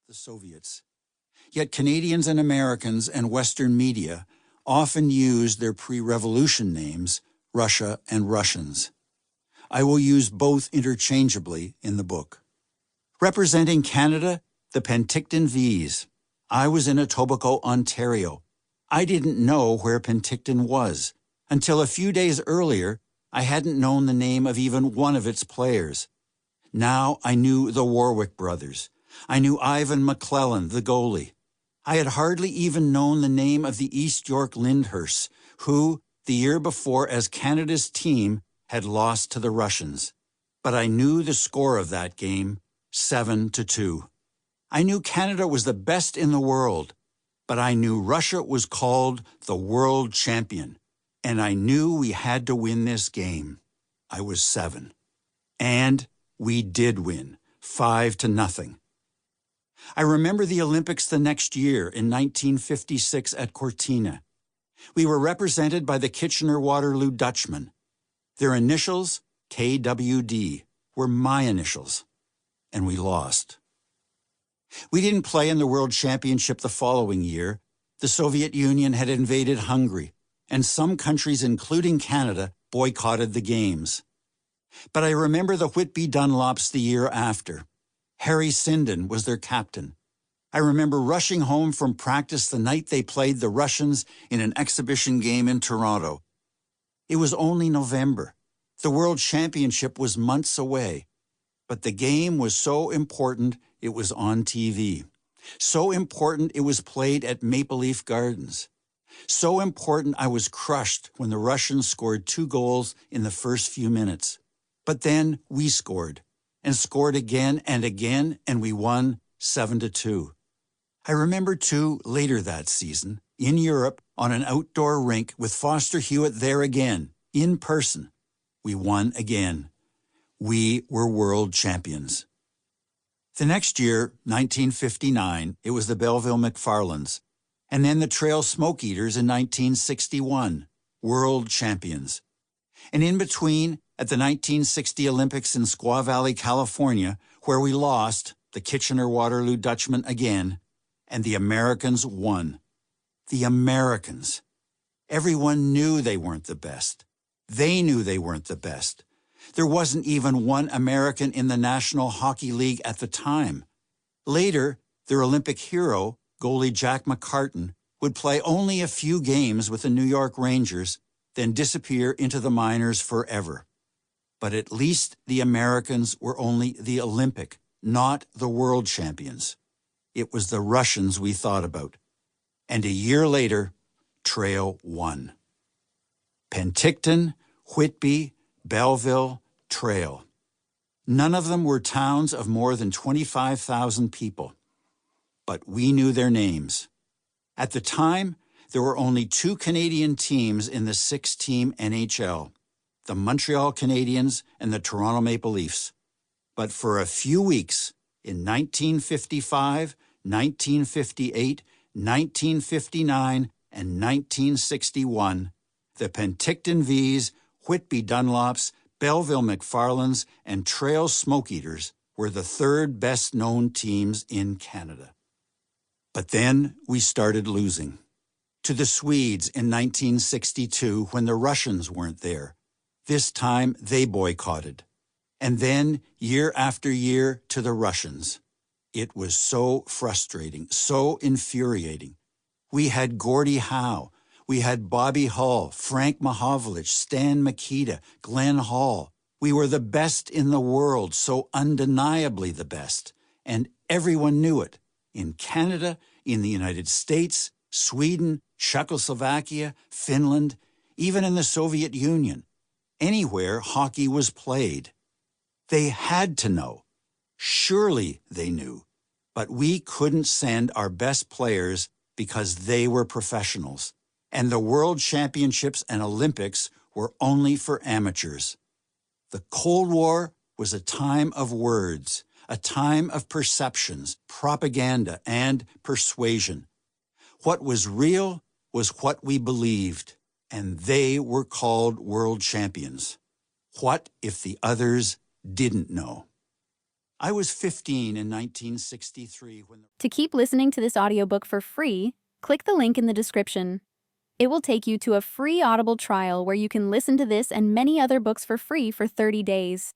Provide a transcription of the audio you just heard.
the Soviets. Yet Canadians and Americans and Western media often used their pre-revolution names, Russia and Russians. I will use both interchangeably in the book. Representing Canada, the Penticton V's. I was in Etobicoke, Ontario. I didn't know where Penticton was. Until a few days earlier, I hadn't known the name of even one of its players. Now I knew the Warwick brothers. I knew Ivan McClellan, the goalie. I had hardly even known the name of the East York Lyndhursts, who, the year before as Canada's team, had lost to the Russians. But I knew the score of that game, 7-2. I knew Canada was the best in the world, but I knew Russia was called the world champion, and I knew we had to win this game. I was 7. And we did win, 5-0. I remember the Olympics the next year in 1956 at Cortina. We were represented by the Kitchener-Waterloo Dutchmen. Their initials, KWD, were my initials, and we lost. We didn't play in the World Championship the following year. The Soviet Union had invaded Hungary, and some countries, including Canada, boycotted the Games. But I remember the Whitby Dunlops the year after. Harry Sinden was their captain. I remember rushing home from practice the night they played the Russians in an exhibition game in Toronto. It was only November. The World Championship was months away. But the game was so important it was on TV. So important it was played at Maple Leaf Gardens. So important I was crushed when the Russians scored 2 goals in the first few minutes. But then we scored, and scored again, and we won 7-2. I remember, too, later that season, in Europe, on an outdoor rink with Foster Hewitt there again, in person, we won again. We were world champions. The next year, 1959, it was the Belleville McFarlands, and then the Trail Smoke Eaters in 1961, world champions. And in between, at the 1960 Olympics in Squaw Valley, California, where we lost, the Kitchener-Waterloo Dutchmen again, and the Americans won. The Americans. Everyone knew they weren't the best. They knew they weren't the best. There wasn't even one American in the National Hockey League at the time. Later, their Olympic hero, goalie Jack McCartan, would play only a few games with the New York Rangers, then disappear into the minors forever. But at least the Americans were only the Olympic, not the world champions. It was the Russians we thought about. And a year later, Trail won. Penticton, Whitby, Belleville, Trail. None of them were towns of more than 25,000 people. But we knew their names. At the time, there were only 2 Canadian teams in the 6-team NHL, the Montreal Canadiens and the Toronto Maple Leafs. But for a few weeks, in 1955, 1958, 1959, and 1961, the Penticton V's, Whitby Dunlops, Belleville McFarlands, and Trail Smoke Eaters were the 3rd best-known teams in Canada. But then we started losing. To the Swedes in 1962 when the Russians weren't there. This time they boycotted. And then, year after year, to the Russians. It was so frustrating, so infuriating. We had Gordie Howe. We had Bobby Hull, Frank Mahovlich, Stan Mikita, Glenn Hall. We were the best in the world, so undeniably the best. And everyone knew it. In Canada, in the United States, Sweden, Czechoslovakia, Finland, even in the Soviet Union. Anywhere hockey was played. They had to know. Surely they knew. But we couldn't send our best players because they were professionals. And the World Championships and Olympics were only for amateurs. The Cold War was a time of words, a time of perceptions, propaganda, and persuasion. What was real was what we believed, and they were called world champions. What if the others didn't know? I was 15 in 1963 when To keep listening to this audiobook for free, click the link in the description. It will take you to a free Audible trial where you can listen to this and many other books for free for 30 days.